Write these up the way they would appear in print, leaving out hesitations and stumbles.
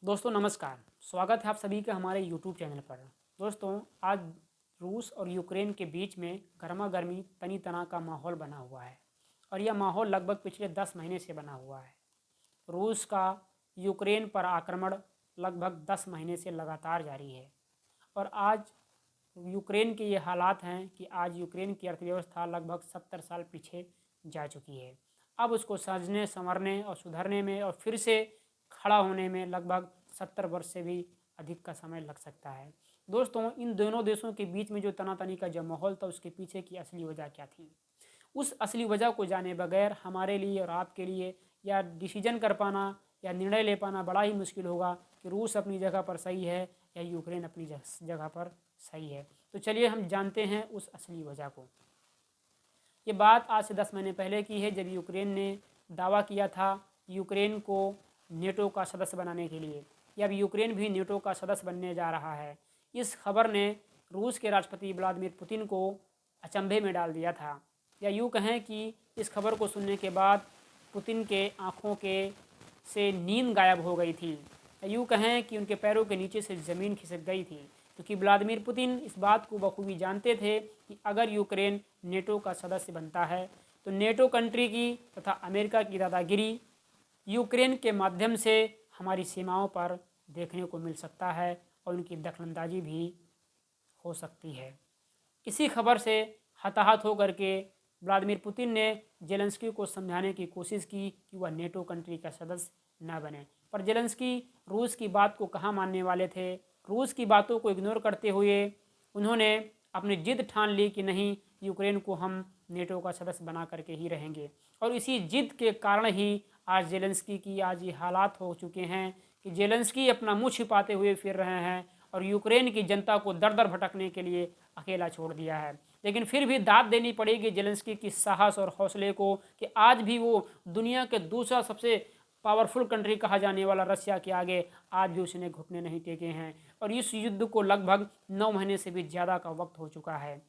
दोस्तों नमस्कार। स्वागत है आप सभी का हमारे यूट्यूब चैनल पर। दोस्तों आज रूस और यूक्रेन के बीच में गर्मा गर्मी तनी तना का माहौल बना हुआ है और यह माहौल लगभग पिछले 10 महीने से बना हुआ है। रूस का यूक्रेन पर आक्रमण लगभग 10 महीने से लगातार जारी है और आज यूक्रेन के ये हालात हैं कि आज यूक्रेन की अर्थव्यवस्था लगभग 70 साल पीछे जा चुकी है। अब उसको सजने संवरने और सुधरने में और फिर से खड़ा होने में लगभग 70 वर्ष से भी अधिक का समय लग सकता है। दोस्तों इन दोनों देशों के बीच में जो तनातनी का जो माहौल था उसके पीछे की असली वजह क्या थी, उस असली वजह को जाने बगैर हमारे लिए और आपके लिए या डिसीजन कर पाना या निर्णय ले पाना बड़ा ही मुश्किल होगा कि रूस अपनी जगह पर सही है या यूक्रेन अपनी जगह पर सही है। तो चलिए हम जानते हैं उस असली वजह को। ये बात आज से 10 महीने पहले की है, जब यूक्रेन ने दावा किया था यूक्रेन को नेटो का सदस्य बनाने के लिए, या अब यूक्रेन भी नेटो का सदस्य बनने जा रहा है। इस खबर ने रूस के राष्ट्रपति व्लादिमीर पुतिन को अचंभे में डाल दिया था, या यूँ कहें कि इस खबर को सुनने के बाद पुतिन के आँखों के से नींद गायब हो गई थी, या यूँ कहें कि उनके पैरों के नीचे से ज़मीन खिसक गई थी, क्योंकि व्लादिमीर पुतिन इस बात को बखूबी जानते थे कि अगर यूक्रेन नेटो का सदस्य बनता है तो नेटो कंट्री की तथा अमेरिका की दादागिरी यूक्रेन के माध्यम से हमारी सीमाओं पर देखने को मिल सकता है और उनकी दखलंदाजी भी हो सकती है। इसी खबर से हताहत होकर के व्लादिमीर पुतिन ने जेलेंस्की को समझाने की कोशिश की कि वह नेटो कंट्री का सदस्य न बने, पर जेलेंस्की रूस की बात को कहाँ मानने वाले थे। रूस की बातों को इग्नोर करते हुए उन्होंने अपनी जिद ठान ली कि नहीं, यूक्रेन को हम नेटो का सदस्य बना करके ही रहेंगे। और इसी जिद के कारण ही आज जेलेंस्की की आज ये हालात हो चुके हैं कि जेलेंस्की अपना मुँह छिपाते हुए फिर रहे हैं और यूक्रेन की जनता को दर दर भटकने के लिए अकेला छोड़ दिया है। लेकिन फिर भी दाद देनी पड़ेगी जेलेंस्की की साहस और हौसले को कि आज भी वो दुनिया के दूसरा सबसे पावरफुल कंट्री कहा जाने वाला रशिया के आगे आज भी उसने घुटने नहीं टेके हैं और इस युद्ध को लगभग 9 महीने से भी ज़्यादा का वक्त हो चुका है।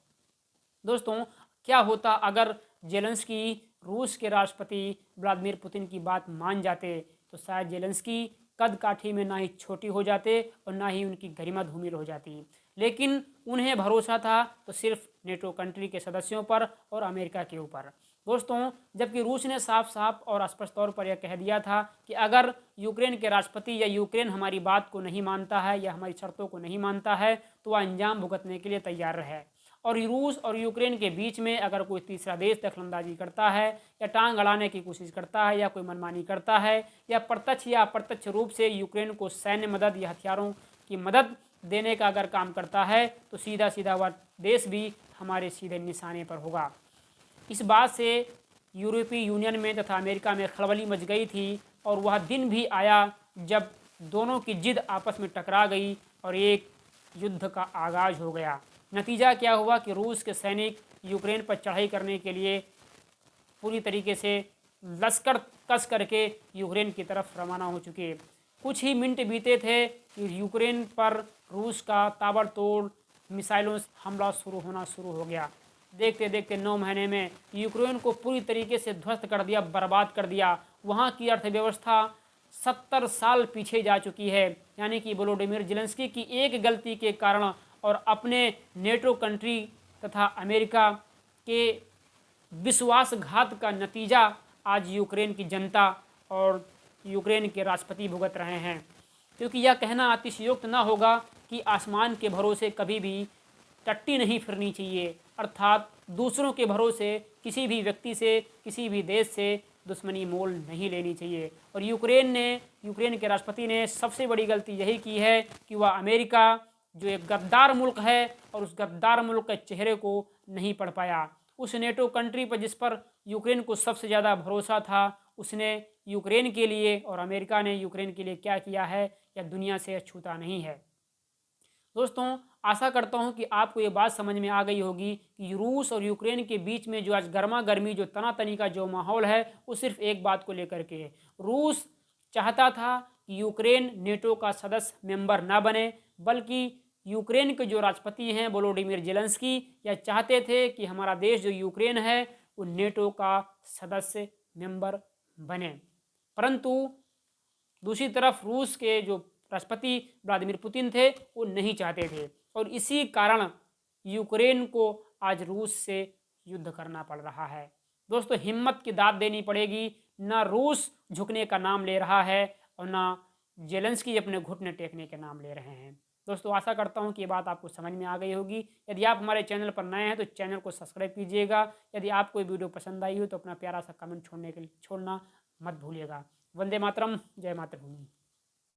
दोस्तों क्या होता अगर जेलेंस्की रूस के राष्ट्रपति व्लादिमीर पुतिन की बात मान जाते, तो शायद जेलेंस्की कद काठी में ना ही छोटी हो जाते और ना ही उनकी गरिमा धूमिल हो जाती। लेकिन उन्हें भरोसा था तो सिर्फ नेटो कंट्री के सदस्यों पर और अमेरिका के ऊपर। दोस्तों जबकि रूस ने साफ साफ और स्पष्ट तौर पर यह कह दिया था कि अगर यूक्रेन के राष्ट्रपति या यूक्रेन हमारी बात को नहीं मानता है या हमारी शर्तों को नहीं मानता है तो वह अंजाम भुगतने के लिए तैयार रहे। और रूस और यूक्रेन के बीच में अगर कोई तीसरा देश दखलंदाजी करता है या टांग अड़ाने की कोशिश करता है या कोई मनमानी करता है या प्रत्यक्ष या अप्रत्यक्ष रूप से यूक्रेन को सैन्य मदद या हथियारों की मदद देने का अगर काम करता है तो सीधा सीधा वह देश भी हमारे सीधे निशाने पर होगा। इस बात से यूरोपीय यूनियन में तथा अमेरिका में खलबली मच गई थी और वह दिन भी आया जब दोनों की जिद आपस में टकरा गई और एक युद्ध का आगाज हो गया। नतीजा क्या हुआ कि रूस के सैनिक यूक्रेन पर चढ़ाई करने के लिए पूरी तरीके से लश्कर कस करके यूक्रेन की तरफ रवाना हो चुके। कुछ ही मिनट बीते थे कि यूक्रेन पर रूस का ताबड़तोड़ मिसाइलों से हमला शुरू हो गया। देखते देखते 9 महीने में यूक्रेन को पूरी तरीके से ध्वस्त कर दिया, बर्बाद कर दिया। वहाँ की अर्थव्यवस्था 70 साल पीछे जा चुकी है। यानी कि वोलोडिमिर जेलेंस्की की एक गलती के कारण और अपने नेटो कंट्री तथा अमेरिका के विश्वासघात का नतीजा आज यूक्रेन की जनता और यूक्रेन के राष्ट्रपति भुगत रहे हैं। क्योंकि यह कहना अतिशयोक्त न होगा कि आसमान के भरोसे कभी भी टट्टी नहीं फिरनी चाहिए, अर्थात दूसरों के भरोसे किसी भी व्यक्ति से किसी भी देश से दुश्मनी मोल नहीं लेनी चाहिए। और यूक्रेन के राष्ट्रपति ने सबसे बड़ी गलती यही की है कि वह अमेरिका जो एक गद्दार मुल्क है और उस गद्दार मुल्क के चेहरे को नहीं पढ़ पाया। उस नेटो कंट्री पर जिस पर यूक्रेन को सबसे ज़्यादा भरोसा था, उसने यूक्रेन के लिए और अमेरिका ने यूक्रेन के लिए क्या किया है यह दुनिया से अछूता नहीं है। दोस्तों आशा करता हूं कि आपको ये बात समझ में आ गई होगी कि रूस और यूक्रेन के बीच में जो आज गर्मा गर्मी जो तनातनी का जो माहौल है वो सिर्फ एक बात को लेकर के है। रूस चाहता था कि यूक्रेन नेटो का सदस्य मेंबर ना बने, बल्कि यूक्रेन के जो राष्ट्रपति हैं वोलोडिमिर जेलेंस्की यह चाहते थे कि हमारा देश जो यूक्रेन है वो नेटो का सदस्य मेंबर बने। परंतु दूसरी तरफ रूस के जो राष्ट्रपति व्लादिमीर पुतिन थे वो नहीं चाहते थे, और इसी कारण यूक्रेन को आज रूस से युद्ध करना पड़ रहा है। दोस्तों, हिम्मत की दाद देनी पड़ेगी। ना रूस झुकने का नाम ले रहा है और ना जेलेंस्की अपने घुटने टेकने के नाम ले रहे हैं। दोस्तों, आशा करता हूँ कि ये बात आपको समझ में आ गई होगी। यदि आप हमारे चैनल पर नए हैं तो चैनल को सब्सक्राइब कीजिएगा। यदि आपको वीडियो पसंद आई हो तो अपना प्यारा सा कमेंट छोड़ना मत भूलिएगा। वंदे मातरम, जय मातृभूमि।